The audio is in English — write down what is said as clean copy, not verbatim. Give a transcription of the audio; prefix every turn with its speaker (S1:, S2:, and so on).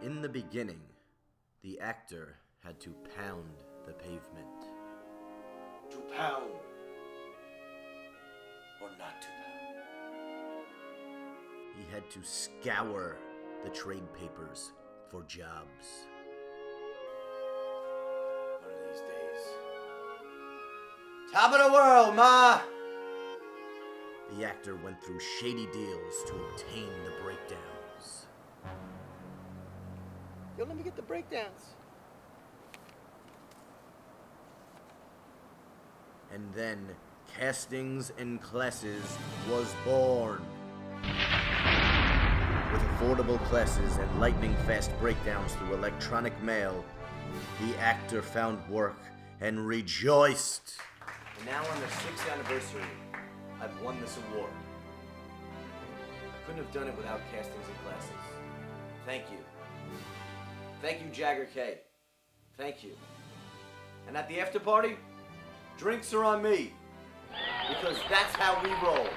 S1: In the beginning, the actor had to pound the pavement.
S2: To pound or not to pound?
S1: He had to scour the trade papers for jobs.
S2: One of these days. Top of the world, Ma!
S1: The actor went through shady deals to obtain the breakdowns.
S2: Yo, let me get the breakdowns.
S1: And then Castings and Classes was born. With affordable classes and lightning-fast breakdowns through electronic mail, the actor found work and rejoiced.
S2: And now on the 6th anniversary, I've won this award. I couldn't have done it without Castings and Classes. Thank you. Thank you, Jagger K. Thank you. And at the after party, drinks are on me. Because that's how we roll.